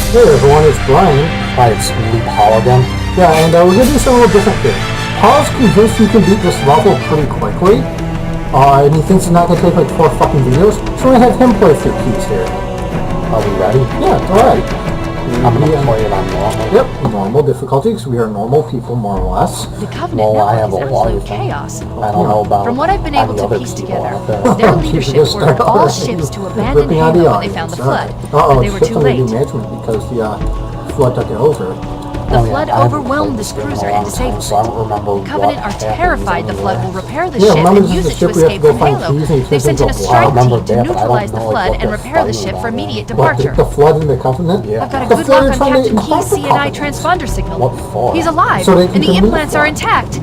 Hey everyone, it's Brian. Hi, it's me, Paul again. Yeah, and we're going to do something a little different here. Paul's convinced you can beat this level pretty quickly, and he thinks it's not going to take like 4 fucking videos, so we're going to have him play through keys here. Are we ready? Yeah, alright. I'm going to play it on normal. Yep, normal difficulty, because we are normal people, more or less. The Covenant Well, I have now is a lot absolute of chaos. I don't know about From what I've been able any to other piece people together, out there. their leadership ordered all ships to abandon Ripping out the Halo when they found the audience, flood, alright. but they were too late. Management because the flood took it over. The Oh, yeah, flood I haven't overwhelmed played this this game in a cruiser long and time, disabled so I don't it. remember The Covenant what are terrified the flood will repair the Yeah, ship remember and this is use the it to ship we have to escape go from find Halo. keys and They've sent in a turns into a strike blob. team to I remember that, but I neutralize the don't know, flood like, and what repair the they're ship for fighting immediate What, departure. the flood in the Covenant? Yeah. I've got a The good flood lock on trying to Captain Key's impact the CNI Covenant. transponder signal. What for? He's alive, So they and can the commit implants are flood. intact.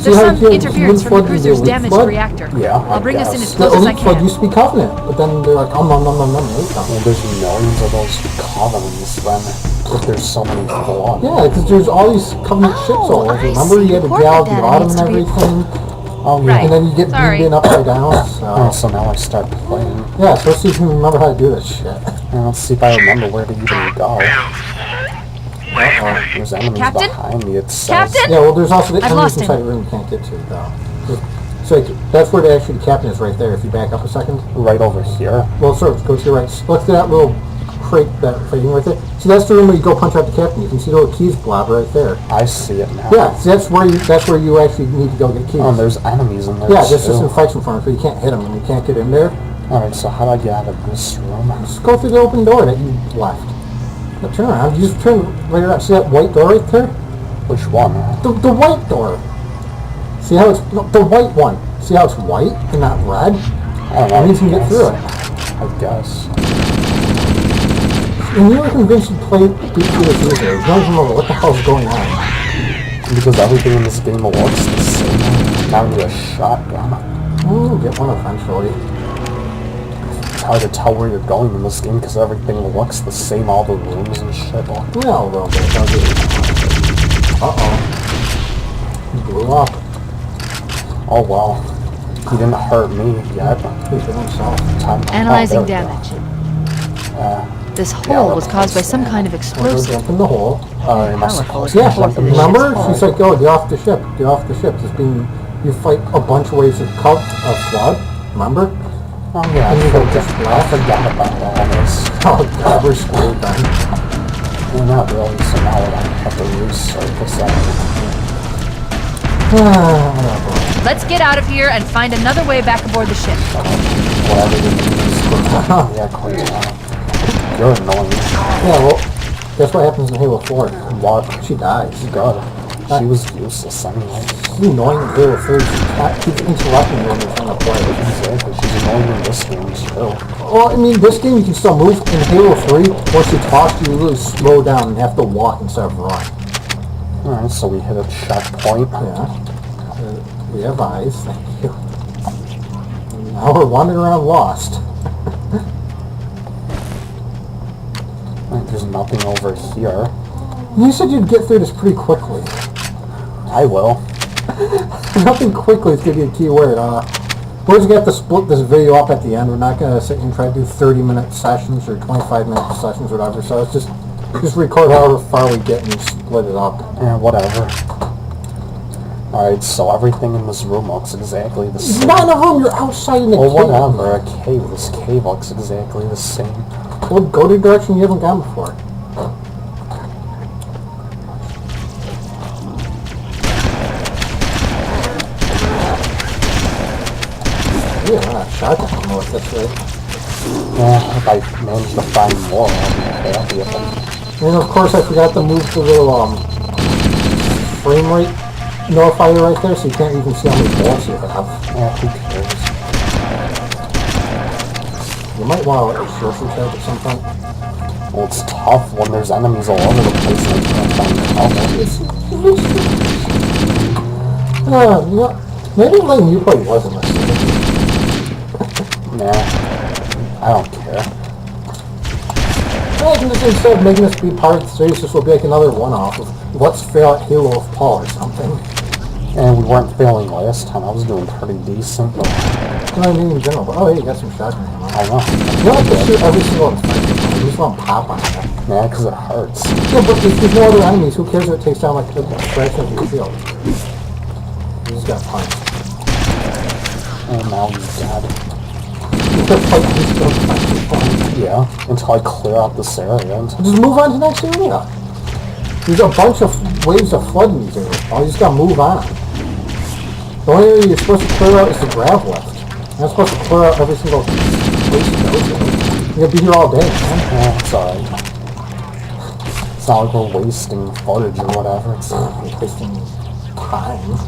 See There's how some you interference from the flood cruiser's elite damaged flood? reactor. Yeah, I I'll bring us in guess. as The close as I elite flood can. used to be Covenant, but then they're like, Well, there's millions of those Covenants then, if there's so many people on. Yeah, because there's all these Covenant ships all over. I Remember, see. you had to Ported get out the that bottom needs and to be- everything, Oh, yeah. Right. and then you get Sorry. beamed in upside down. Oh, So, so now I start playing. yeah, so let's see if you can remember how to do this shit. And let's see if I remember where to even go. There's enemies Captain? behind me, it says. Captain? Yeah, well, there's also the I've enemies lost him. inside the room you can't get to, though. So that's where actually the captain is right there. If you back up a second. Right over here. Well, sir, go to your right. Look to that little crate, that thing right there. See, that's the room where you go punch out the captain. You can see the little keys blob right there. I see it now. Yeah, see, that's where you actually need to go get keys. Oh, there's enemies in there Yeah, too. there's just infection from it, so you can't hit them and you can't get in there. Alright, so how do I get out of this room? Just go through the open door that you left. Now turn around. You just turn right around. See that white door right there? Which one? The white door. See how it's the white one. See how it's white and not red? I don't know. That means you can get through it. I guess. And you were convinced you'd play beat through this easier. You don't even remember what the hell's going on. Because everything in this game looks the same. Not even a shotgun. We'll get one eventually. It's hard to tell where you're going in this game because everything looks the same, all the rooms and shit. Yeah, a little bit. Uh-oh. He blew up. Oh well. He didn't hurt me yet. He's hit himself. Analyzing there we damage. go. This hole was caused by some kind of We'll go explosive. jump in the hole. Am I Powerful supposed as to Yeah, Fourth jump in edition. the remember? ship? She's like, oh, get off the ship. Get off the ship. It's being, you fight a bunch of waves of flood. Remember? Oh yeah, And you go just I laugh. forgot about all this. Oh, God, we're screwed then. Well, not really, so now I have to resurface everything. Let's get out of here and find another way back aboard the ship. Whatever you need. Yeah, quite You're annoying. Yeah, well, that's what happens in Halo 4. What? She dies. God. She was useless anyway. She's annoying in Halo 3. She keeps interrupting you when you're trying to play. Exactly. She's annoying in this game too. Well, I mean, this game you can still move. In Halo 3, once you talk, you really slow down and have to walk instead of run. Alright, so we hit a checkpoint. Yeah. We have eyes, thank you. Now we're wandering around lost. There's nothing over here. You said you'd get through this pretty quickly. I will. Nothing quickly is going to be a key word. We're just going to have to split this video up at the end. We're not going to sit here and try to do 30-minute sessions or 25-minute sessions or whatever. So it's just record however far we get and split it up. Yeah, whatever. Alright, so everything in this room looks exactly the It's same. not in a room. You're outside in the Well, cave. whatever. A cave. This cave looks exactly the same. Well, go to a direction you haven't gone before. Yeah, why not shotgun ammo with this way? Yeah, if I manage to find more, I'll be happy if I... And of course, I forgot to move the little frame rate notifier right there, so you can't even see how many bullets you have. Yeah, who cares? You might want to search your tab at some point. Well, it's tough when there's enemies all over the place and I can't find cover. You know, maybe letting you play was a mistake. Nah, I don't care. I can just instead of making this be part of the series, this will be like another one-off of Let's Fail at Halo of Paul or something. And we weren't failing last time. I was doing pretty decent, but You know what I mean in general, but oh hey, you got some shotgun ammo. I know. You don't have to shoot every single infection. You just let them pop on you. Yeah, because it hurts. Yeah, but if there's no other enemies, who cares if it takes down like a fraction of your shield? You just got punched. And now he's dead. You could fight these things fine. Yeah, until I clear out this area. And Just move on to the next area. There's a bunch of waves of flood in these areas. You just gotta move on. The only area you're supposed to clear out is the grav lift. You're not supposed to clear out every single place you go to. You're gonna be here all day, man. yeah, it's alright. It's not like we're wasting footage or whatever. It's You're wasting time.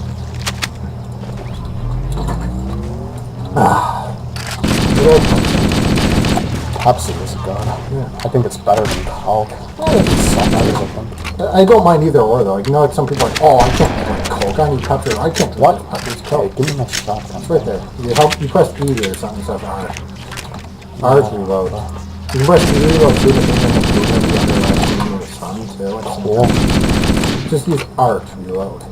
Pepsi is good. Yeah. I think it's better than Coke. Yeah, It's some others, I think. I don't mind either or though. You know, like some people are like, oh, I can't drink Coke. I need Pepsi. I can't drink Pepsi. It's Hey, Coke. give me my shotgun. It's right there. You press E or something. It says R. R's reload. You can press E reload too, but then you can do every other thing in the sun too. It's Cool. Just use R to reload.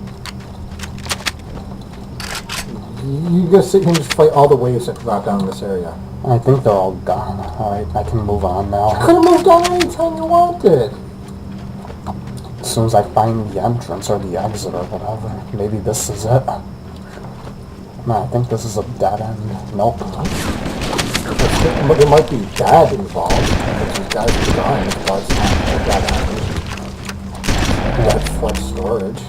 You just sit here and just fight all the waves that drop down in this area. I think they're all gone. Alright, I can move on now. Could have moved on anytime you wanted. As soon as I find the entrance or the exit or whatever. Maybe this is it. No, I think this is a dead end. Nope. But there might be dad involved. Because these guys are dying, but it's not a dead end. Dead flood storage.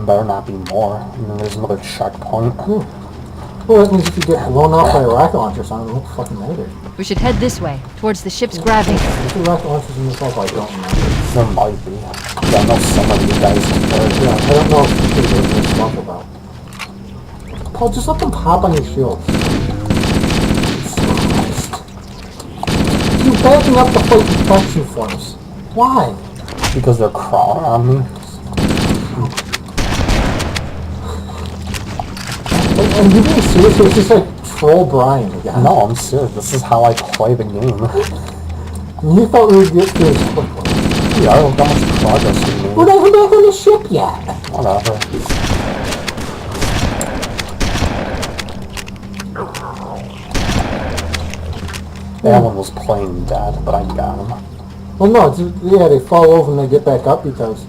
Better not be more. And then there's another checkpoint. Well, that means if you get blown off by a rocket launcher or something, it won't fucking matter. We should head this way, towards the ship's gravity. If the rocket launchers in this level, I don't remember. There might be. Yeah, I know some of you guys can hear it. Yeah, I don't know if you can get this stuff about. Paul, just let them pop on your shield. You're backing up the fight infection force. Why? Because they're crawling on me. And you're being serious? It's just like Troll Brian again. No, I'm serious. This is how I play the game. And you thought we would get through this quickly. Yeah, I don't got much progress we We're made. not even back on the ship yet. Whatever. That one was playing dead, but I got him. Well, no, it's, yeah, they fall over and they get back up because,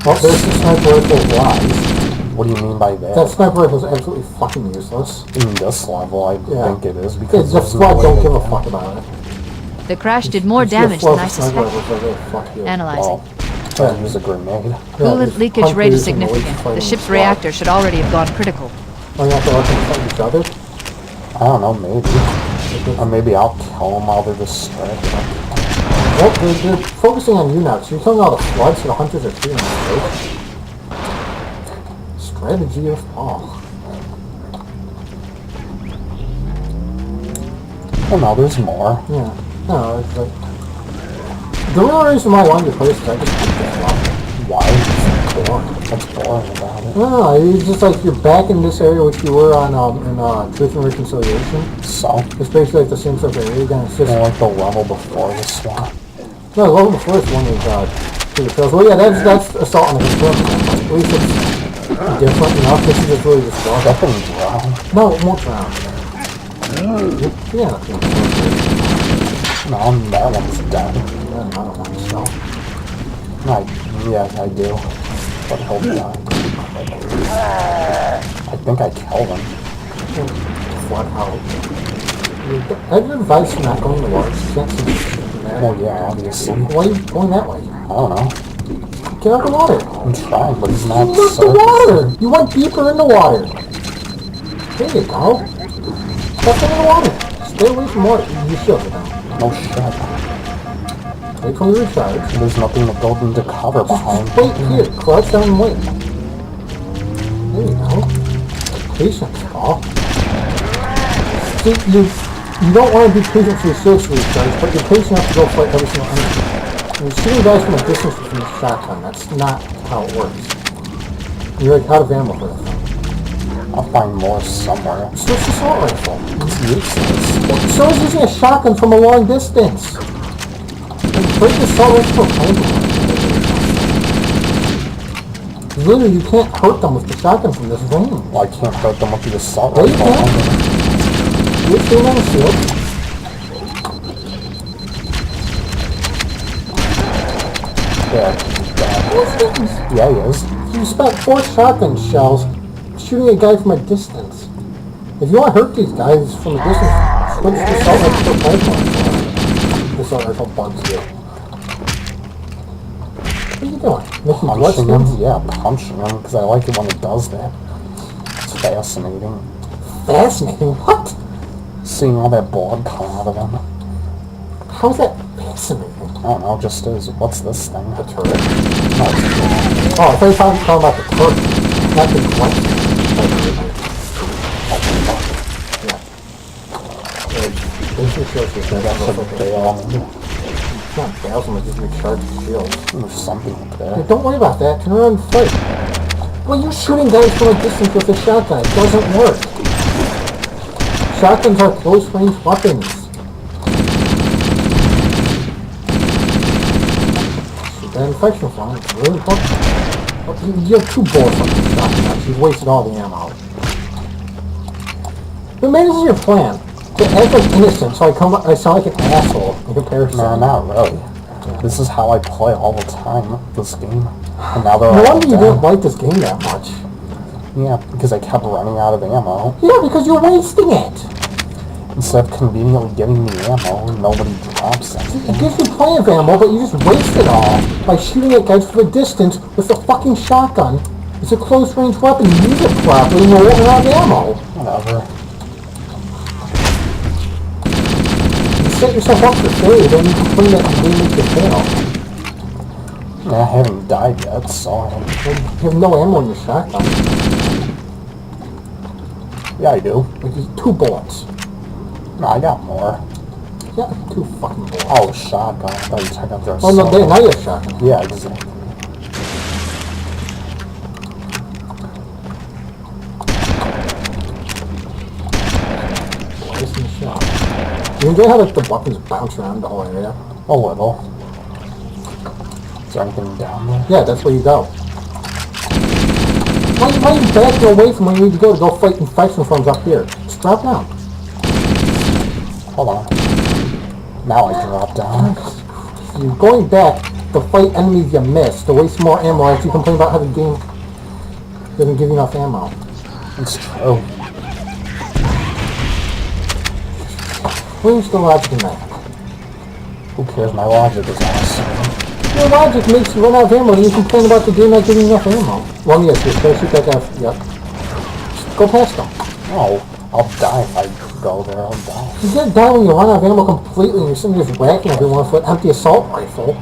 well, there's the sniper rifle lies. What do you mean by that? That sniper rifle is absolutely fucking useless. In this level, I Yeah. think it is, Yeah, because the there's no squad way don't to give a get- fuck about it. The crash did more You see a damage flow than I of sniper suspected. rifles, they're like, fuck you. Analyzing. Well, I use a grenade. Yeah, Coolant there's leakage rate is hunters and the significant. ladies The fighting ship's squad. reactor should already have gone critical. Oh, you have to let them fight each other? I don't know, maybe. Or maybe I'll kill them while they're distracted. Well, they're focusing on you now, so you're killing all the floods, so the hunters are shooting you, right? Strategy of Paul. Oh no, there's more. Yeah. No, it's like... The real reason why I wanted to play this is I just hate this level. Why? It's boring. What's boring about it? No, it's just like you're back in this area which you were on in Truth and Reconciliation. So, It's basically like the same sort of area again. It's just... I like the level before this one. No, the level before this one was Truth Trails. Well, yeah, that's Assault on the Construction. At least it's different enough. This is just really just That rough. thing's wrong. No, it won't drown. Yeah, that's what No, that one's dead. I don't want to sell. Yeah, I do. But he'll die. I think I killed him. Flood out. I'd advise you not going to water. You can't see shit in there. Well, yeah, obviously. Why are you going that way? I don't know. Get out of the water. I'm trying, but he's You not left the water. You went deeper in the water. There you go. Step in the water. Stay away from water. You should have done. No shit. Wait till you recharge. There's nothing to build into cover behind. Wait here. Crouch down and wait. There you go. Patience, Paul. See, you don't want to be patient for your shield's recharge, but you're patient enough to go fight every single enemy. You're shooting guys from a distance from a shotgun. That's not how it works. You're like out of ammo for that thing. I'll find more somewhere. So it's an assault rifle. It's useless. So is using a shotgun from a long distance. Like, break the assault rifle for paintball. Literally, you can't hurt them with the shotgun from this range. Well, I can't hurt them with the assault Well, you rifle. You're still on the shield. Yeah. Yeah, he is. You spent 4 shotgun shells shooting a guy from a distance. If you want to hurt these guys from a distance, switch to assault rifle plasma. Assault rifle bugs you. What are you doing? Making Punching bloodstains? him? Yeah, punching him, because I like it when it does that. It's fascinating. Fascinating. What? Seeing all that blood come out of him. How's that fascinating? I don't know, just is. What's this thing? The turret. No, it's Oh, I thought you were talking about the turret. Not the question. Yeah. This shows you that that's a bail. It's not bails, I'm just recharge the shield. There's something up Hey, there. don't worry about that. Turn around and fight. Well, you're shooting guys from a distance with a shotgun. It doesn't work. Shotguns are close-range weapons. That infection zone is really fucking... You have 2 bullets on your shotgun. You've wasted all the ammo. But maybe this is your plan. To act like innocent, so I sound like an asshole in comparison. No, not really. This is how I play all the time, this game. And now they're No all wonder you dead. didn't like this game that much. Yeah, because I kept running out of ammo. Yeah, because you're wasting it. Instead of conveniently getting the ammo, nobody drops It anything. gives you plenty of ammo, but you just waste it all by shooting at guys from a distance with a fucking shotgun. It's a close-range weapon. Use it properly and you won't run out of ammo. Whatever. You set yourself up for failure, then you complain that the game makes you fail. Yeah, I haven't died yet, so... You have no ammo in your shotgun. Yeah, I do. Like, there's 2 bullets. No, I got more. Yeah, 2 fucking bullets. Oh, shotgun. I thought you were talking about Oh, no, now you have shotgun. Yeah, exactly. Nice and shot. You enjoy how like, the weapons bounce around the whole area? A little. Is there anything down there? Yeah, that's where you go. Why are you backing away from where you need to go fight infection forms up here? Just drop down. Hold on. Now I drop down. You're going back to fight enemies you missed, to waste more ammo after you complain about how the game doesn't give you enough ammo. It's true. Where's the logic in that? Who cares? My logic is awesome. Your logic makes you run out of ammo and you complain about the game not giving you enough ammo. Well, yes, you're supposed to shoot that guy. Yep. Just go past him. No, I'll die if I go there. I'll die. You get down when you run out of ammo completely and you're sitting there just whacking everyone with an empty assault rifle.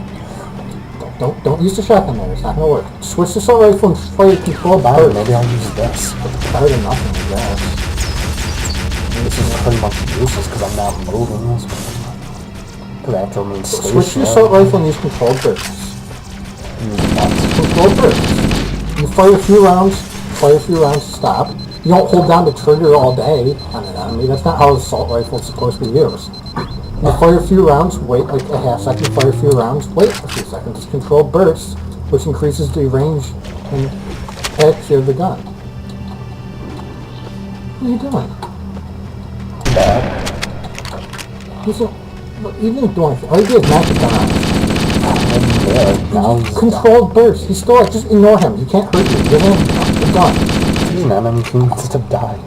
Don't use the shotgun there. It's not gonna work. Switch to assault rifle and try to control Fine, birds. maybe I'll use this. Better than nothing, I guess. This is pretty much useless because I'm not moving. Because I have to remain Switch to stationary. assault rifle and use controlled bursts. Use what? Controlled bursts. You fire a few rounds, stop. You don't hold down the trigger all day on an enemy. That's not how an assault rifle is supposed to be used. You fire a few rounds, wait like a half second, fire a few rounds, wait a few seconds. It's controlled bursts, which increases the range and accuracy of the gun. What are you doing? Bad. You didn't do anything. All you did is knock the gun out. Yeah, now he's Controlled burst. He's still like, just ignore him. He can't hurt you. Give him the gun. He's an enemy. He needs to die.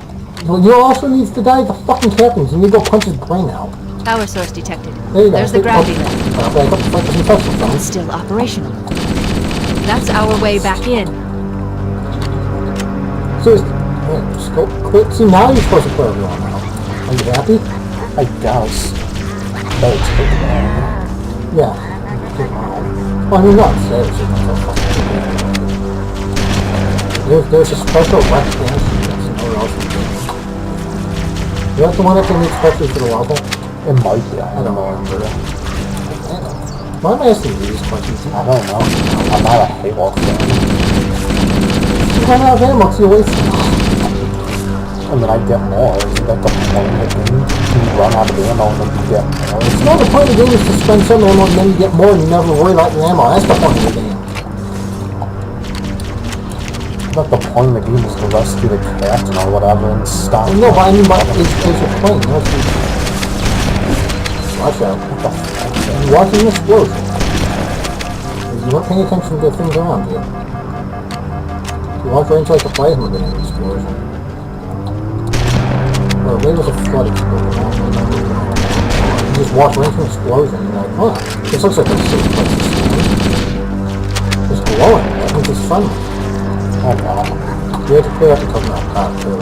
Well, you also needs to die. The fucking captain. You need to go punch his brain out. Power source detected. There you go. There's the gravity lift. Back up to fight this infection zone. Still operational. That's our way back in. Seriously. Man, just go quit. See, now you're supposed to clear everyone out. Are you happy? I guess. Better take it out. Yeah. Well, I mean, not seriously. There's a special wet dance that's nowhere else in the game. Is that the one that can make specials for the level? It might be. I don't remember. Why am I asking you these questions? I don't know. I'm not a Halo fan. You run out of ammo because you're wasting it. And then I get more. Isn't that the point of the game? You run out of ammo and then you get more. No, the point of the game is to spend some ammo and then you get more and you never worry about your ammo. That's the point of the game. But the point of the game is to rescue the captain or whatever and stop. No, but I mean, but as you're playing, you know, watch out. What the fuck? You're watching an explosion. There's You weren't paying attention to the things around you. You walked right into like a plasma grenade explosion. Or maybe it was a flood explosion. I don't remember. You just walked right into an explosion and you're like, huh, this looks like a safe place to stand. It's glowing. That means it's friendly. Oh wow. You have to clear out the coconut path too.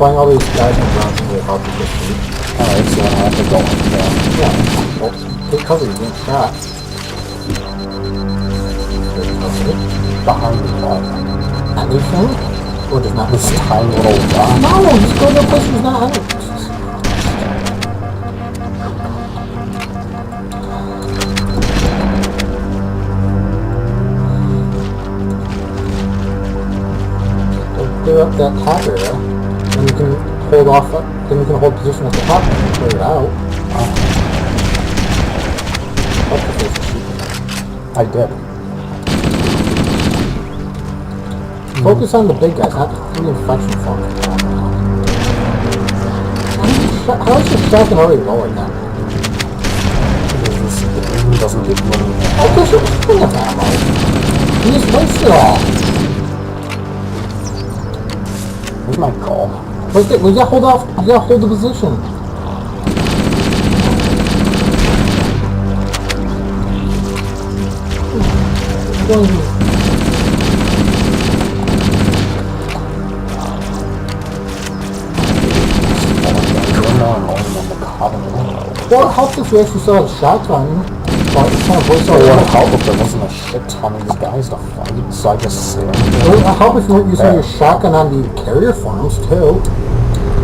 Flying all these guys in the ground is really hard to get through. Alright, so I have to go in there. Yeah. Well, take cover, you're getting shot. Behind me, Anything? Or does not this tiny little rock. No, just go to a place who's not enemies. Clear up that top area, and you can hold off, then you can hold position at the top and clear it out. Up the face of sheep. I did. Focus on the big guys, not the 3 infection forms. How is your shotgun already lower now? Because this game doesn't give you any Oh, there's a ton of ammo. You just waste it all. Where's my goal? Wait, we gotta hold off, you gotta hold the position. I'm going to... Well, it helps if you actually still have a shotgun, but you can't waste all It your would help if there wasn't a shit ton of these guys to fight, so I just sit. It would help if you weren't using your shotgun on the carrier farms, too.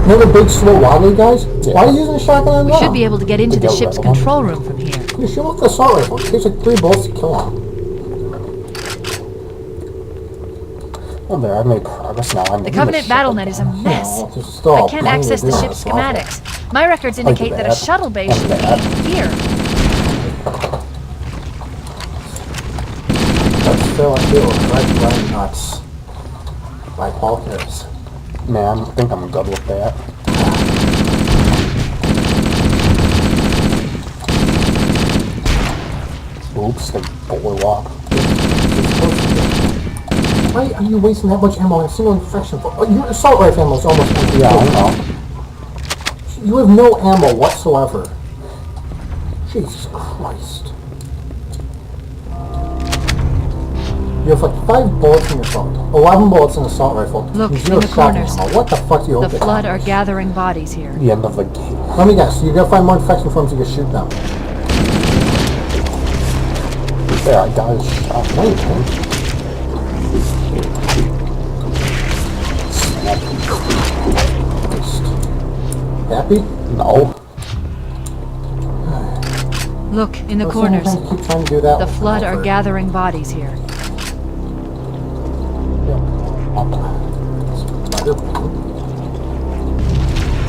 You know the big, slow, wobbly guys? Yeah. Why are you using a shotgun on We them? should be able to get into the get ship's rid of them. control room from here. You shoot with the assault rifle. It takes like 3 bullets to kill them. Well, there, I've made progress now. I'm The Covenant BattleNet is a mess. No, it's still I can't plenty to access the do on ship's this level. schematics. My records indicate that a that. shuttle base Like should that. be here. That's still a deal. Right nuts. By Paul Harris. Man, I think I'm good with that. Oops, they blew up. Why are you wasting that much ammo on a single infection? Oh, your assault rifle ammo is almost empty. Yeah, I too. know. You have no ammo whatsoever. Jesus Christ. You have like 5 bullets in your phone. 11 bullets in the assault rifle. Look, and 0 in the shotgun corners. ammo. What the fuck do you The hope they Flood have? are gathering bodies here. The end of the game. Let me guess. You gotta find more infection forms, you can shoot them. There, I got his shot. Wait, happy? No. Look, in the Let's corners. keep trying to do that The one Flood are over. gathering bodies here. Spider bang.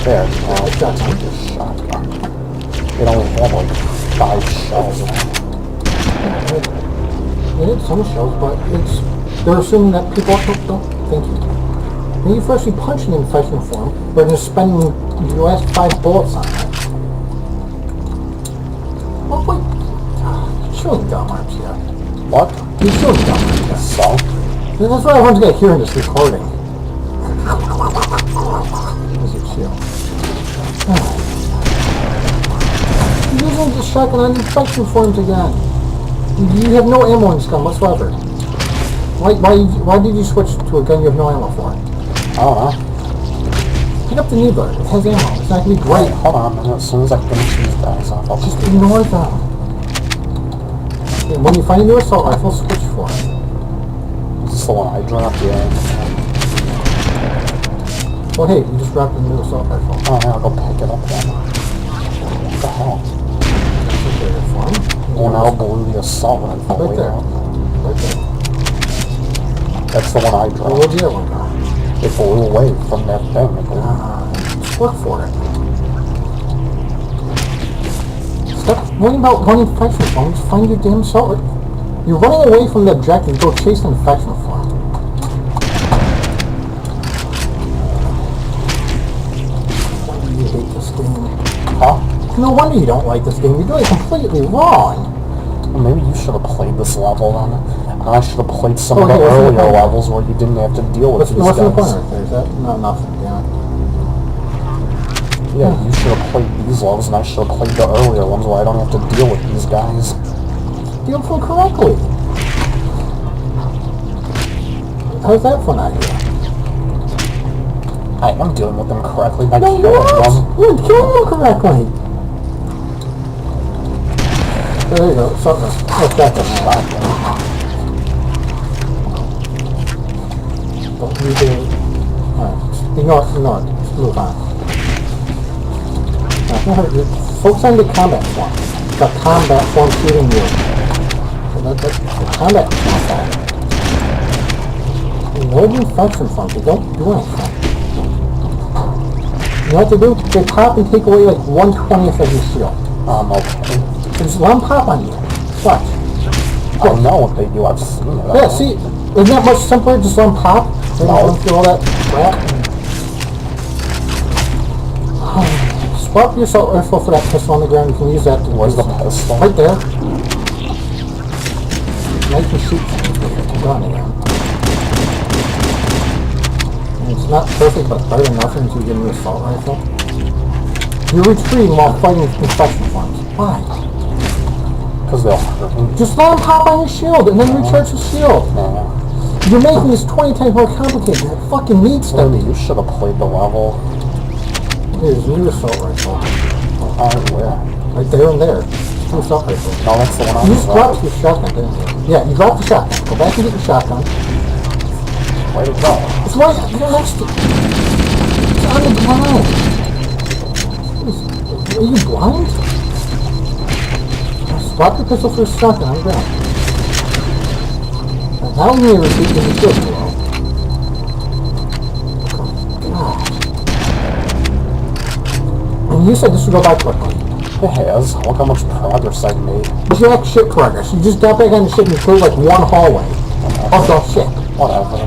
There, Oh, I got his shotgun. It only had like 5 shells in it. It is some shells, but they're assuming that people don't think you. When you first punch an infection form, but just spending your last 5 bullets on it. Well, wait. You're chewing gum, aren't you? What? You're chewing gum, aren't you? So? That's what everyone's gonna hear in this recording. As you chew. You're using the shotgun on infection forms again. You have no ammo in this gun whatsoever. Why did you switch to a gun you have no ammo for? I don't know. Pick up the needler. It has ammo. It's not gonna be great. Hold on a minute. As soon as I finish these guys off, I'll Just just... ignore them. Okay, when you find a new assault rifle, switch for it. Is this the one I dropped? Yeah. Well, hey, you just dropped a new assault rifle. Oh, yeah, I'll go pick it up then. What the hell? Okay, you're fine. Oh, now blew the assault rifle Right way there. out. Right there. That's the one I Well, dropped. where'd the other one go? It blew away from that thing. It blew. Just look for it. Stop worrying about one infection form. Just find your damn assault rifle. You're running away from the objective. Go chase an infection form. Why do you hate this game? Huh? No wonder you don't like this game. You're doing it completely wrong. Well, maybe you should have played this level then. And I should have played some of Okay, the what's the earlier point? levels where you didn't have to deal with What's these the point guys. right there? Is that no nothing? Yeah. Yeah, you should have played these levels and I should have played the earlier ones where I don't have to deal with these guys. Deal with them correctly. How's that for an idea? I am dealing with them correctly by No, killing you're them. not. You're killing them correctly. There you go. Something. Let's back up. Shotgun. Don't need to. Alright. Ignore it. Just move on. Focus on the combat form. The combat form shooting you. So that's the combat form. Ignore the infection forms. They don't do anything. You know what they do? They pop and take away like 1/20th of your shield. Okay. So just let them pop on you. Watch. I know what they do, I've seen it. Yeah, see? Isn't that much simpler? Just let them pop? Then No. let them feel all that crap. Swap your assault rifle for that pistol on the ground. You can use that to Where's the pistol? right there. Now you can shoot things with it. Gun again. And it's not perfect, but better than nothing until you get an assault rifle. You're retreating while fighting infection forms. Why? Because they'll hurt me. Just let them pop on your shield and then recharge the shield. Nah. You're making this 20 times more complicated than it fucking needs to Maybe be. you should have played the level. Here's a new assault rifle. Where? Right there and there. Two assault rifles. No, that's the one I You was just dropped your shotgun, didn't you? Yeah, you dropped the shotgun. Go back and get your shotgun. Where'd it go? It's right you're next to it's on the ground. Are you blind? Swap your pistol for a shotgun on the ground. And now you may repeat the shield below. God. And you said this would go by quickly. It has. Look how much progress I've made. Jack shit progress. You just got back on the ship and you cleared like one hallway. Of the ship. Whatever.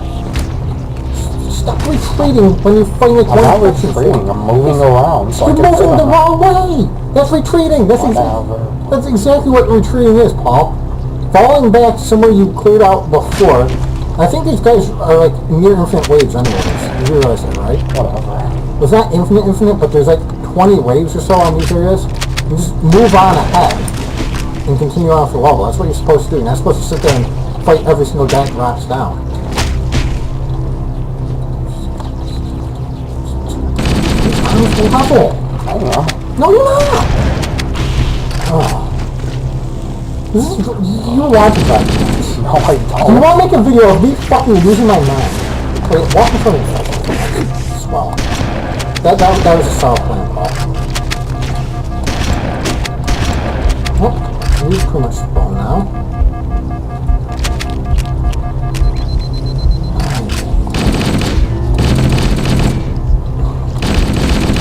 Stop retreating when you're fighting like I'm not one infection retreating. form. I'm moving around so I You're can moving fit the in. wrong way! That's retreating! Whatever. That's exactly what retreating is, Paul. Falling back to somewhere you cleared out before. I think these guys are like near infinite waves anyways. You realize that, right? Whatever. Well, it's not infinite, but there's like 20 waves or so on these areas. You just move on ahead and continue on for the level. That's what you're supposed to do. You're not supposed to sit there and fight every single guy that drops down. It's level. I am. No, you're not. Oh. This is, you're watching that. No, I You don't. want to make a video of me fucking losing my mind? Wait, walk in front of me. Swell. That was a solid plan, Paul. Well, you're pretty much spawned now.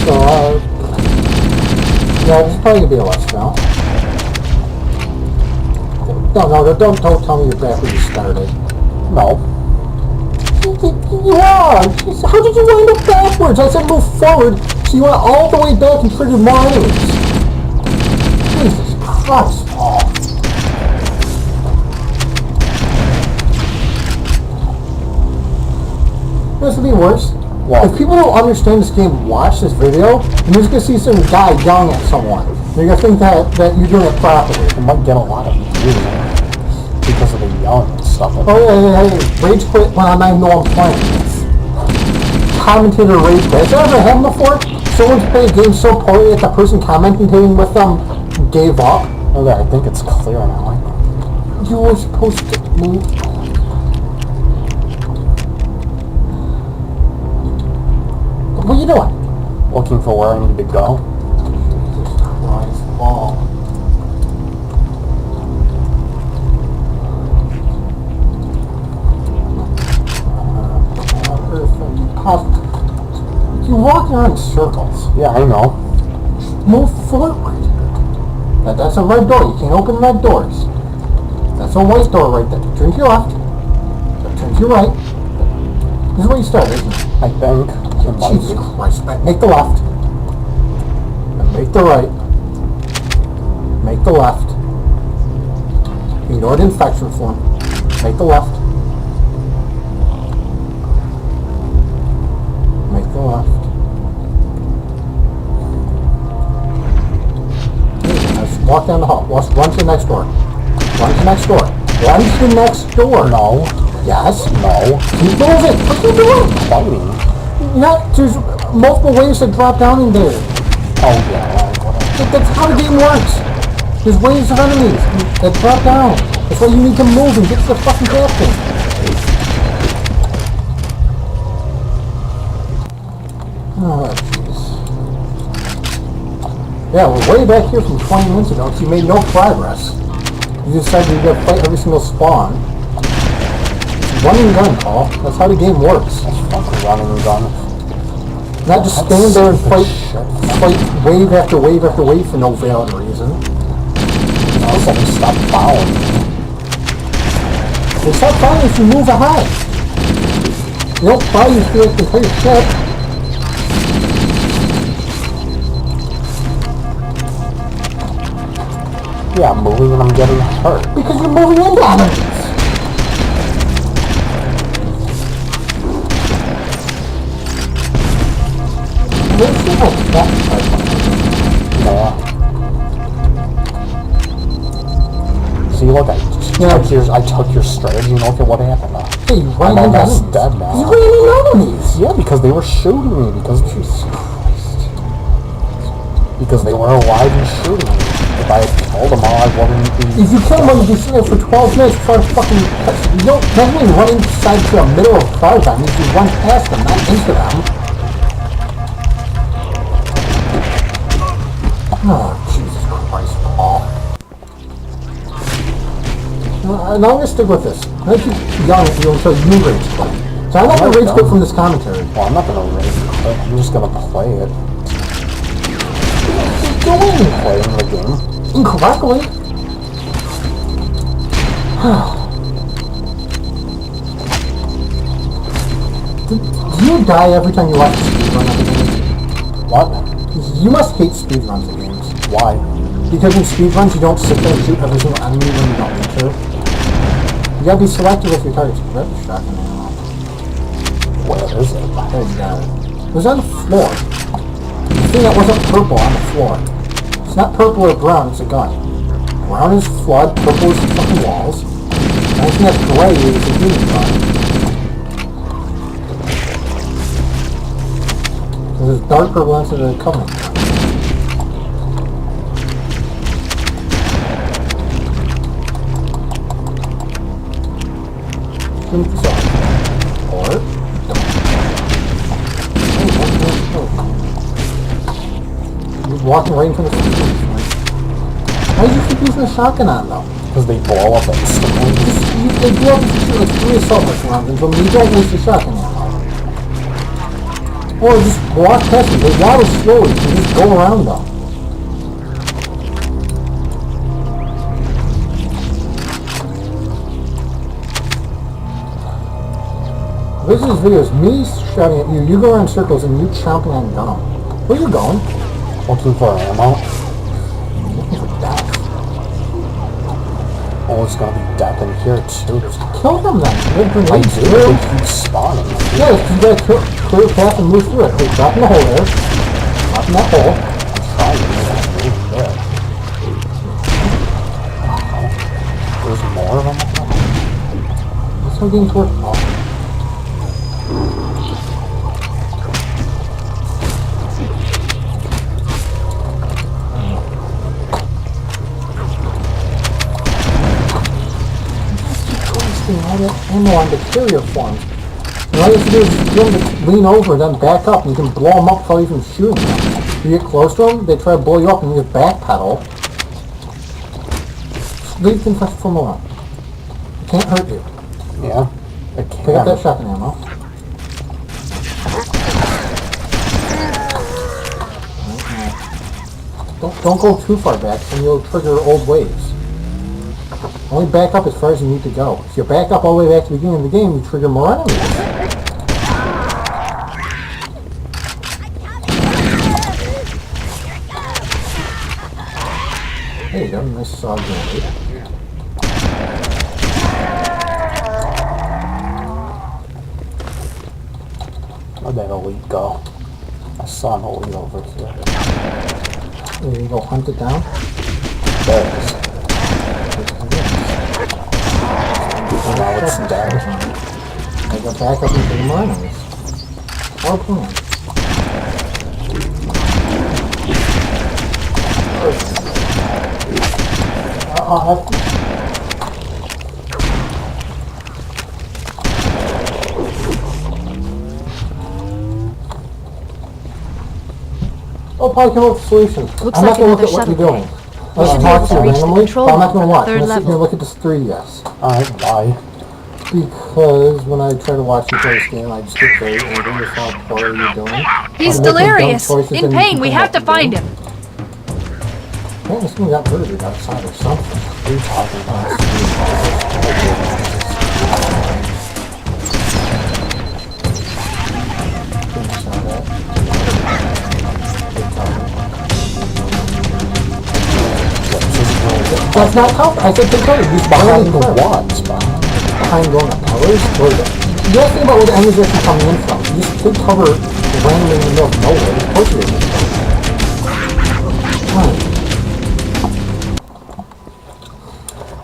So, yeah, this is probably gonna be a less now. No, don't tell me you're back where you started. No. You are! Jeez, how did you wind up backwards? I said move forward, so you went all the way back and triggered more enemies. Jesus Christ, Paul. This would be worse. What? If people don't understand this game, watch this video, and you're just gonna see some guy yelling at someone. You're gonna think that you're doing it properly. I might get a lot of views because of the yelling and stuff. Oh yeah, hey, rage quit when I know I'm playing. Commentator rage quit. Has that ever happened before? Someone's playing a game so poorly that the person commentating with them gave up? Okay, I think it's clear now. You were supposed to move. What are you doing? Looking for where I need to go. Jesus Christ, Paul. You're walking around in circles. Yeah, I know. Move forward. That's a red door. You can't open red doors. That's a white door right there. Turn to your left. Turn to your right. This is where you start, isn't it? I think. It might Jesus be. Christ. Make the left. And make the right. Make the left. Ignore the infection form. Make the left. Make the left. Let's walk down the hall. Let's run to the next door. Run to the next door. Run to the next door. No. Yes. No. Keep moving. What are you doing? Fighting. There's multiple ways to drop down in there. Oh, yeah. Whatever. That's how the game works. There's waves of enemies that drop down. That's why you need to move and get to the fucking captain. Oh, jeez. Yeah, we're way back here from 20 minutes ago, so you made no progress. You decided you're going to fight every single spawn. It's run and gun, Paul. That's how the game works. Fucking running gun. Not just stand there and fight wave after wave after wave for no valid reason. Also, stop following me. They stop fighting if you move ahead. You don't fight if you can play your shit. Yeah, I'm moving and I'm getting hurt. Because you're moving into enemies. Where's the that Yeah. See, look, I took your strategy and look at what happened. Hey, you ran I'm into almost enemies. dead now. You ran into enemies. Yeah, because they were shooting me. Jesus Christ. Because they were alive and shooting me. If I had killed them all, I wouldn't be... If you kill them, you'd be sitting there for 12 minutes trying to fucking... You don't definitely run inside to the middle of crowd time. You should run past them, not into them. Oh, Jesus Christ, Paul. Now I'm going to stick with this. I'm going to keep yelling at you until you rage quit. So I'm not going to rage quit from this commentary. Well, I'm not going to rage quit. I'm just going to play it. Keep going! Playing the game. Incorrectly. Do you die every time you watch a speedrun of a game? What? You must hate speedruns of games. Why? Because in speedruns you don't sit there and shoot every single enemy when you don't need to. You gotta be selective with your targets. Grab the shotgun ammo. Where is it? There you got it. It was on the floor. The thing that wasn't purple on the floor. It's not purple or brown, it's a gun. Brown is flood, purple is the fucking walls. The only thing that's gray is the human gun. So there's dark purple into the Covenant gun. Shoot this off. Or don't. You're walking right into the fucking. Why do you keep using the shotgun on though? Because they blow up instantly. They blow up if you shoot like 3 assault rifle rounds into them, you don't waste your shotgun ammo. Or just walk past them, they waddle slowly, you can just go around them. This is videos, me shouting at you, you go around in circles and you chomping on gum. Where are you going? Looking for ammo. Looking for death. Oh, it's gonna be death in here too. Kill them then. You have I grenades do, too. they keep spawning. Yeah, you gotta clear a path and move through it. Hey, drop in the hole there. Drop in that hole. I'm trying to make it really good. Wow. There's more of them? That's how games work. Oh. All that ammo on the carrier forms. And all you have to do is just get them to lean over and then back up, and you can blow them up without even shooting them. You get close to them, they try to blow you up, and you just backpedal. Leave the infection form alone. It can't hurt you. Yeah. It Pick up that can. shotgun ammo. Don't go too far back, and you'll trigger old waves. Only back up as far as you need to go. If you back up all the way back to the beginning of the game, you trigger more enemies. There you go, nice solid grenade. Where'd that elite go? I saw an elite over here. There you go, hunt it down. There it is. And now it's dead. I go back up into the miners. Our plan. I'll probably come up with solutions. Looks I'm like not gonna look another at what you're shuttle doing. We I'll should be talk able to to you reach the randomly, control but I'm not room gonna from watch. the I'm third gonna sit here and level. look at this 3DS. Alright, why? Because when I try to watch you play this game, I just get very angry with how poorly you're doing. He's I'm making dumb delirious. choices In and you pain. We complain have to about find the him. game. Man, this thing got murdered outside or something. What are you talking about? That's not cover. I said take cover. He's behind Behind the the what? Behind going up towers. Or the, you have to think about where the enemies are actually coming in from. You just take cover randomly in the middle of nowhere. Of course you're going to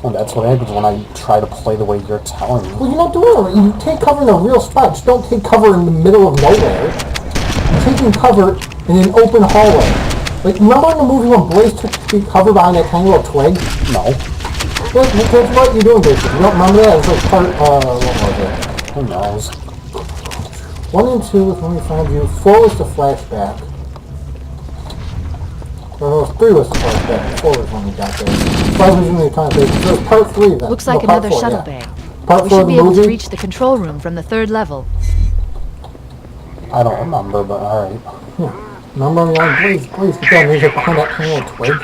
Well, that's what happens when I try to play the way you're telling me. Well, you're not doing it. You take cover in a real spot. Just don't take cover in the middle of nowhere. You're taking cover in an open hallway. Like, remember in the movie when Blaze took cover behind that tiny little twig? No. That's what you're doing, basically. You don't remember that? It was like part, what was it? Who knows? 1 and 2 is when we found you. 4 was the flashback. Or no, 3 was the flashback. 4 was when we got there. 5 was when we found the base. So it was part 3 then. Looks No, like part another 4, shuttle yeah. bay. Part We 4 should of be the able to movie. reach the control room from the third level. I don't remember, but alright. Remember when Blaze get down, he's like behind that tiny little twig. I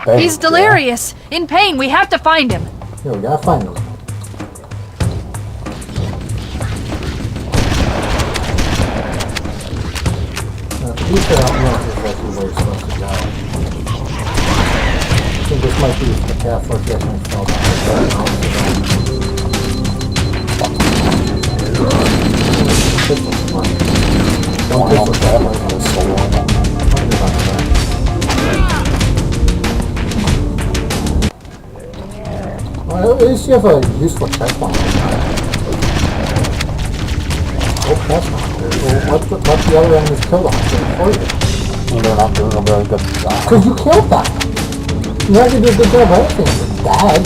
bet, He's delirious. In pain. We have to find him. Here, we gotta find him. Now, to be fair, I don't know if this is actually where you're supposed to go. I think this might be the path where you actually fell Yeah. Don't Wow, get that was so long. Well, at least you have a useful checkpoint. Oh, that's not good. Well, let the other enemies kill the hunter for you. And they're not doing a very good job. Because you killed them. You're not going to do a good job of anything if you're dead.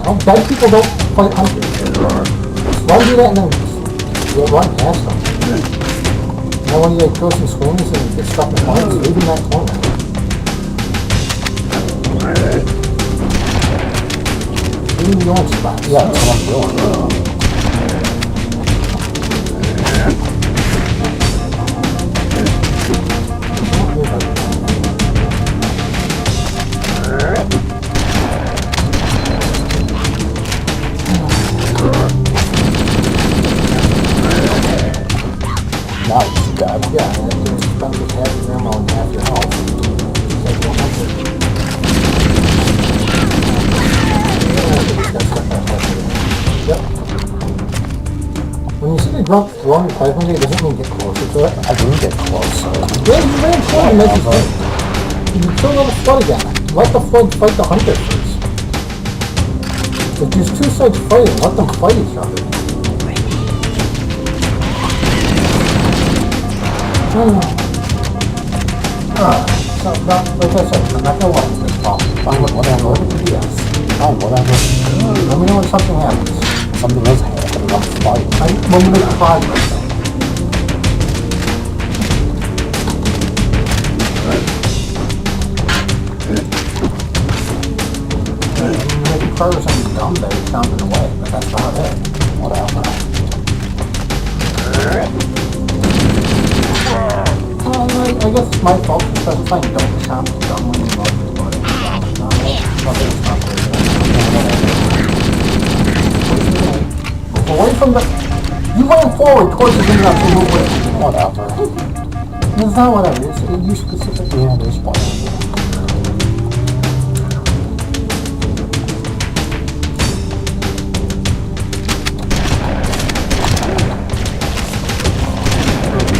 No, dead people don't fight hunters. Run do that and then you'll run past them. And then when you like, go some swings and get stuck in corners, leave in that corner. Leave in your own spot. Yeah, that's what I'm doing. Now it's dead. Yeah, and then you spend just half your ammo and half your health. Take 100. Yep. When you see the grunt throwing the pipe it doesn't mean get closer to it. I didn't get closer. Yeah, you ran forward and make it fit. You kill the flood again. Let the flood fight the hunter first. If there's two sides fighting, let them fight each other. So, like I said, I'm not gonna watch this problem. Fine, whatever. Yes. Fine, whatever. Let me know when something happens. Something is happening. I'm fighting. When we make progress. Making progress on these dumb that are chomping away, but that's about it. Whatever. Well, I guess it's my fault because I'm trying to don't chomp dumb when you love it, but it's not away from the... You ran forward towards the thing to move with. Whatever. It's not whatever, it's you specifically. Yeah, there's whatever.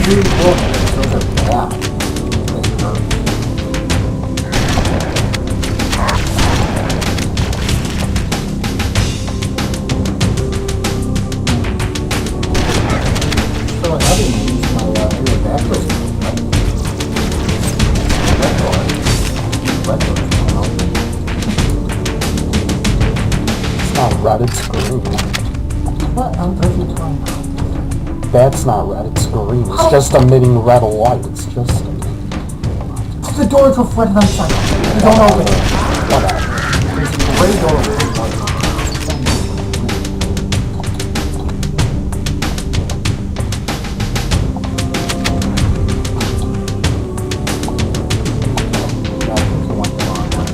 really look, those are bad. It hurts. So another use my new backwards, right? Red door. Red door. It's not red, it's green. What on earth are you talking about? That's not red, it's green. It's just emitting red light. It's just... The door's reflected on the side. You don't open it. whatever. There's a gray door with red light. Yeah, I think you went the wrong way.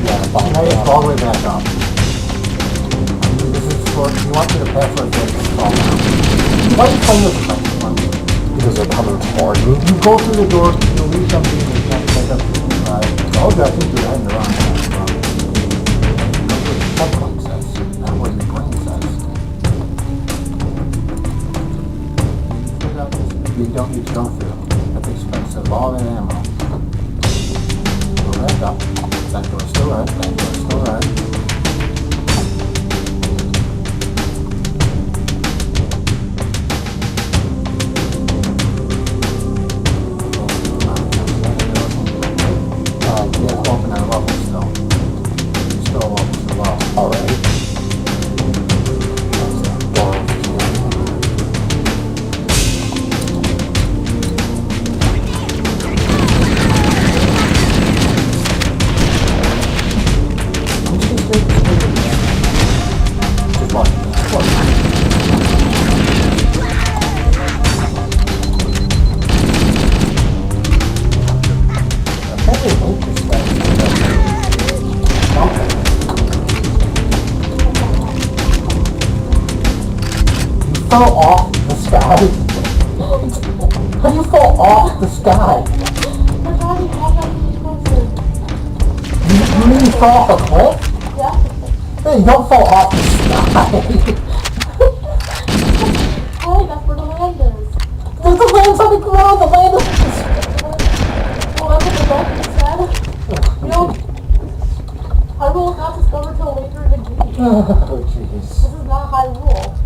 Yeah, Now you have to all the way back up. This is for, you want me to pass like this and fall down. Why are you playing this like one? because they're coming toward me. You go through the door, you leave something, and you can't pick up the side. Oh, I think you're heading the wrong way. That's what the checkpoint says, not what your brain says. You don't need to go through. That's expensive. All that ammo. Go back up. That door's still right. That door's still right. Yeah. Open that level still. You're still a level too low. Alright. Door. I'm just gonna just watch. Fell off the sky. How do you fall off the sky? You mean you fall off a cliff? Hey, you don't fall off the sky. Oh, that's where the land is. The land's on the ground, the land is... Well, that's what the doctor said. You know, Hyrule is not discovered till later in the game. Oh, jeez. This is not Hyrule.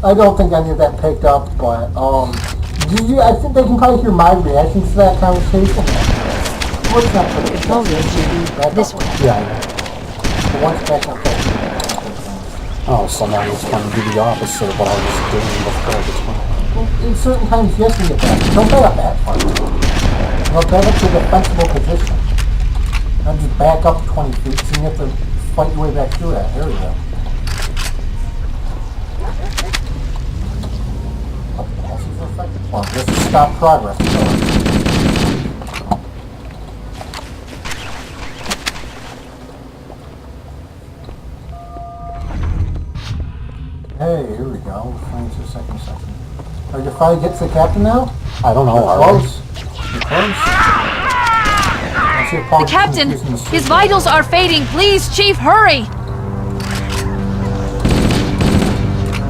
I don't think any of that picked up, but, I think they can probably hear my reaction to that conversation. What's that for? Control room should be this way. Yeah, I know. Once back up there. Oh, so now it's going to do the opposite of what I was doing before the time. Well, in certain times, yes, you get back. Don't back up that far. Back up to a defensible position. Not just back up 20 feet, so you have to fight your way back through that area. Well, this is stop progress. Hey, here we go. We're flying to the second section. Are you finally get to the captain now? I don't know, You're are we? close. You're close. I see a Paul The captain! using the suit. His vitals are fading. Please, Chief, hurry!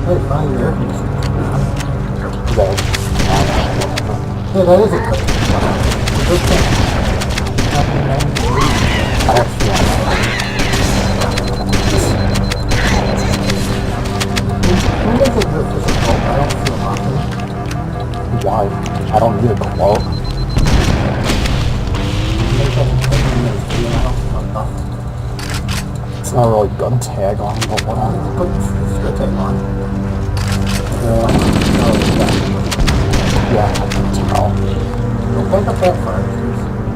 Hey, finally your air conditioning. That, Yeah, that is a good thing. It's a good thing. I actually don't know. Who makes it your official quote? I don't feel nothing. Why? I don't need a quote. Make that 10 minutes, I don't feel nothing. It's not really good tagline, but whatever. But it's gonna take long. Yeah, No, it's back. yeah, I can tell. Well, back up that far.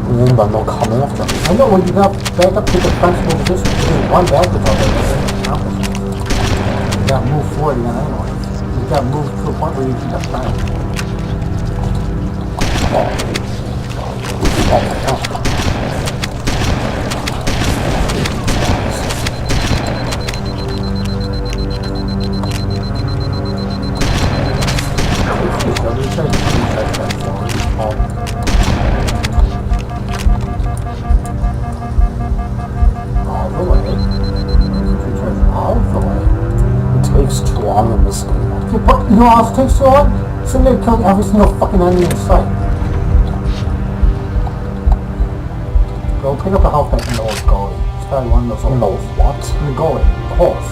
And then they'll come after me. I know when you got back up to the defensible position, there's one backwards all day. You gotta move forward again anyway. You gotta move to a point where you can get time. All the way. All the way. It takes too long in this game. Get You know what else takes so long? Sitting there killing every single fucking enemy in sight. Go pick up a health pack in the old goalie. It's probably one of those In the holes. what? In the goalie. The holes.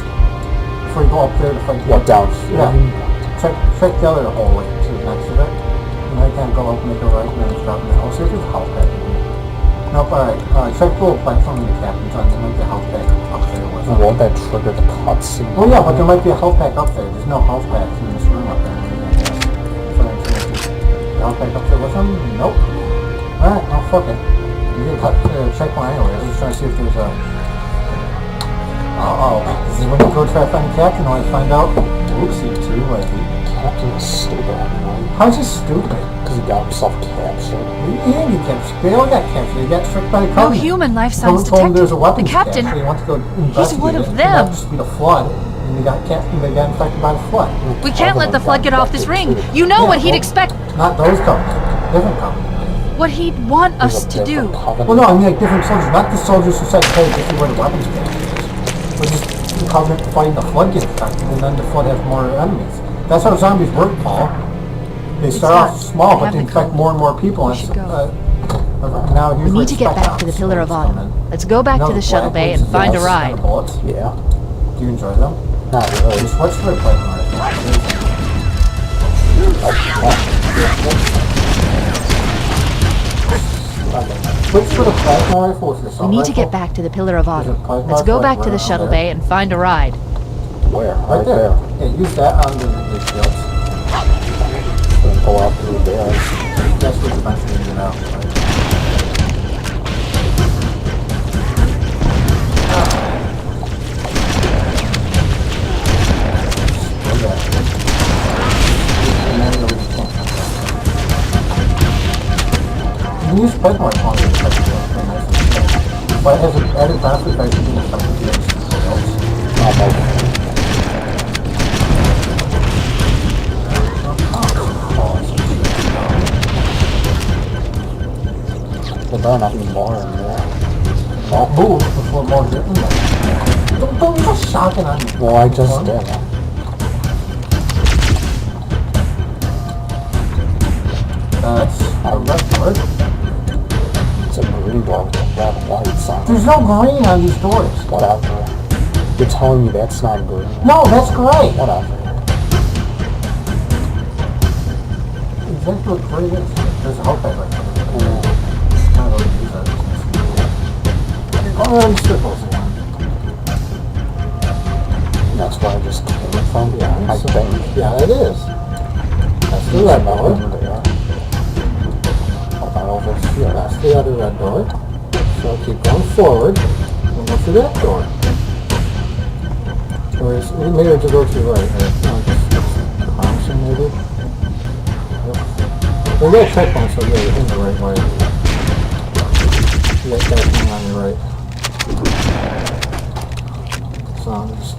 Before you go up there to fight the What, down here? Yeah. Check the other hole like to the next to it. And then you can go up and make a right and then drop in the hole. See if there's a health pack in here. Nope, alright. Check the little platform in the captain's on. There might be a health pack up there with it. Won't that trigger the cutscene? Oh yeah, but there might be a health pack up there. There's no health packs in this room up there. I guess. The health pack up there with them? Nope. Alright, well fuck it. You can check one anyway. I was trying to see if there's a... Uh-oh. Is it when you go try to find the captain or you find out? Oopsie, too late. Captain is stupid anyway. How's he stupid? Because he got himself captured. He didn't get captured. They all got captured. They got tricked by the No Covenant. human life Someone signs told him there's a detected. weapons The captain, cache, so he wants to go investigate one of it. them. It just be the flood, and they got infected by the flood. we can't let the flood get off this ring. You know what he'd expect, Not those Covenant. Different Covenant. what he'd want us to do. Well, no, I mean like different soldiers. Not the soldiers who said, hey, this is where the weapons cache is. But just the Covenant fighting the flood gets infected, and then the flood has more enemies. That's how zombies work, Paul. They start off small, but they infect more and more people. And now We need to get back to the Pillar of Autumn. Let's go back to the shuttle bay and find a ride. Yeah. Do you enjoy them? Not really. Just what's the play Switch for the plasma rifle if you're We need to get back to the Pillar of Autumn. plasma Let's go rifle back to the right shuttle around bay and find a ride. Where? Right there. Yeah, use that on the shields. Then go out through there. That's what's eventually going to get out. Right? You can use plasma rifle on this type of thing. But it has an added benefit by being effective against shields. There better not be more in there. Don't move before more get in there. Don't use a shotgun on me. Well, I just did. That's a red door. It's a green door with a red lights on it. There's no green on these doors. Whatever. You're telling me that's not green? No, that's gray. Whatever. Exactly what gray is. There's a hope pack right there. Yeah. Kind of use that. You're going around in circles again. That's where I just came from? Yeah, I so- think. Yeah, it is. That's the red door. There. About over here. That's the other red door. So keep going forward and go through that door. Or is it may just go to the right? Or crossing maybe? We got a checkpoint, so yeah, you're in the right way. You got that thing on your right. So just...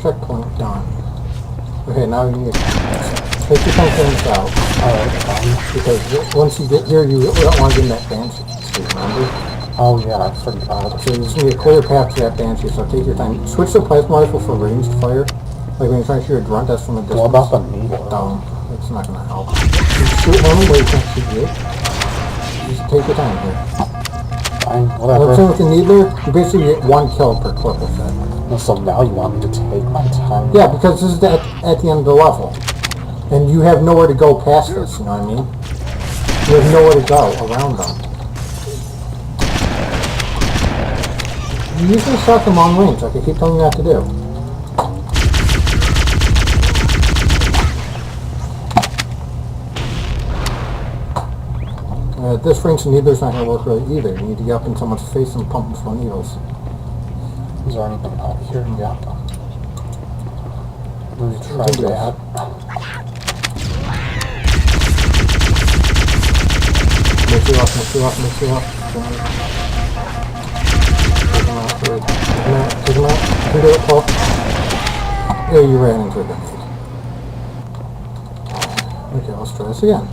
Checkpoint done. Okay, now you need to take your containers out. Alright, fine. Because once you get here, you don't want to get in that Banshee, remember? Oh yeah, I forgot. So you just need a clear path to that Banshee, so take your time. Switch the plasma rifle for ranged fire. Like when you're trying to shoot a grunt, that's from a distance. What about the needle? Down. It's not going to help. You shoot him where you can't shoot you. Just take your time here. Fine, What I'm saying whatever. with the needler, you basically get 1 kill per clip with that. So now you want me to take my time? Yeah, because this is at the end of the level. And you have nowhere to go past this, you know what I mean? You have nowhere to go around them. You usually shot them on range, like I keep telling you not to do. At this range, the needler's not going to work really either. You need to get up in someone's face and pump them full of needles. Is there anything out here? Yeah. Let me try Take it that. Mix it up, mix it up, mix it up. Take them out, good. Take them out. You can do it, Paul. Yeah, you ran into a grenade. Okay, let's try this again.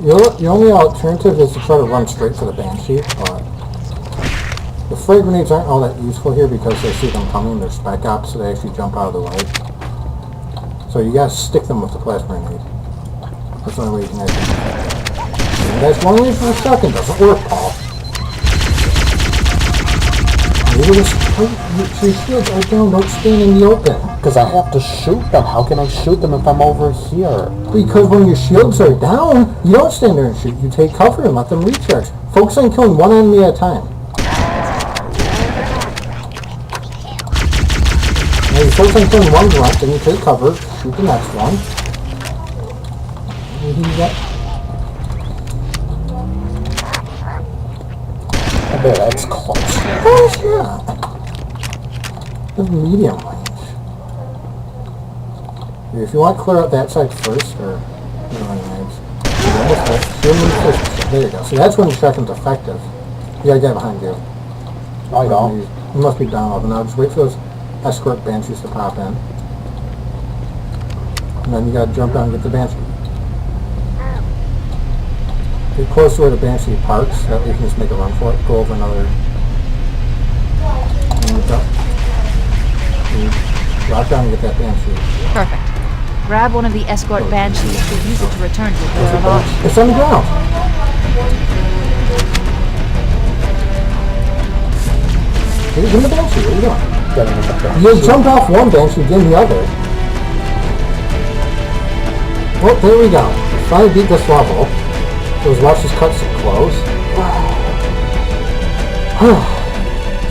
Your only alternative is to try to run straight for the Banshee, but The frag grenades aren't all that useful here because they see them coming, they're spec ops, so they actually jump out of the way. So you gotta stick them with the plasma grenade. That's the only way you can actually... And that's one reason the shotgun doesn't work, Paul. Maybe your shields are down, don't stand in the open. Because I have to shoot them. How can I shoot them if I'm over here? Because when your shields are down, you don't stand there and shoot. You take cover and let them recharge. Focus on killing one enemy at a time. Now you focus on killing one grunt, then you take cover, shoot the next one. And you get... I bet that's close. Oh, yeah. That's medium range. If you want to clear out that side first, or... There you go. See, that's when the shotgun's effective. You gotta get behind you. I don't. You must be down low. Now just wait for those escort banshees to pop in. And then you gotta jump down and get the banshee. Get close to where the banshee parks, that way you can just make a run for it. Go over another... And drop down and get that banshee. Perfect. Grab one of the escort banshees and use it to return to the Pillar of Autumn. It's on the ground! Give him the banshee, what are you doing? Getting the banshee. You jumped off one bench, you did the other. Well, there we go. Finally beat this level. Let's watch this cutscene close.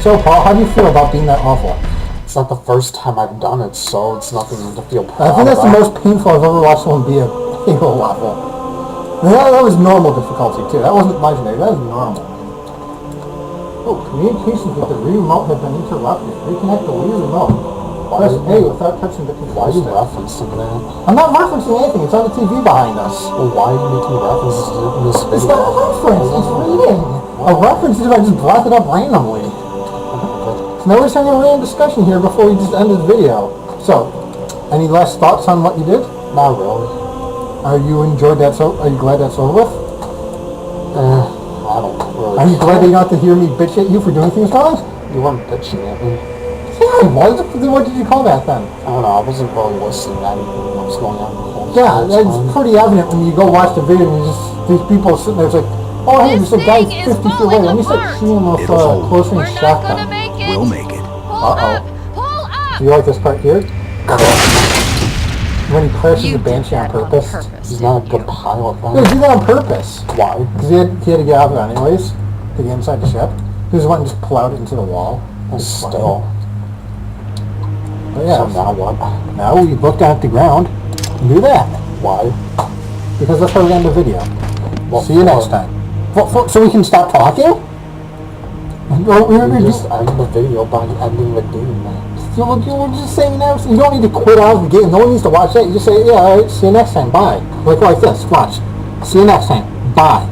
So, Paul, how do you feel about being that awful? It's not the first time I've done it, so it's nothing to feel proud I think that's the about. most painful I've ever watched someone be a Halo level. That was normal difficulty, too. That wasn't legendary, that was normal. Oh, communications with the Wii remote have been interrupted. Reconnect the Wii remote. Press A without touching the control Why are you stick. referencing that? I'm not referencing anything. It's on the TV behind us. Well, why are you making references to this video? It's not a reference. It's reading. A reference is if I just brought it up randomly. So now we're just having a random discussion here before we just end this video. So, any last thoughts on what you did? Not really. Are you enjoyed that? Are you glad that's over with? I don't really. Are you glad that you don't have to hear me bitch at you for doing things wrong? You weren't bitching at me. Yeah, I was. Then what did you call that then? I don't know, I wasn't really listening to anything that was going on the whole Yeah, time. it's pretty evident when you go watch the video and you just these people sitting there. It's like, oh hey, there's a guy 50 feet away. Let me start shooting him with close range shotgun. We'll make it. Pull up! Do you like this part here? When he crashes You the Banshee did on that on purpose? purpose. He's not a good pilot, No, then. he did that on purpose. Why? Because he had to get out of it anyways, to get inside the ship. He just wanted to just pull out into the wall. Still. But yeah, So now what? now we look down at the ground and do that. Why? Because that's how we end the video. What See you for? next time. So we can stop talking? We just end the video by ending the game. We're just saying that. You don't need to quit out of the game. No one needs to watch that. You just say, yeah, alright, see you next time. Bye. Like this. Watch. See you next time. Bye.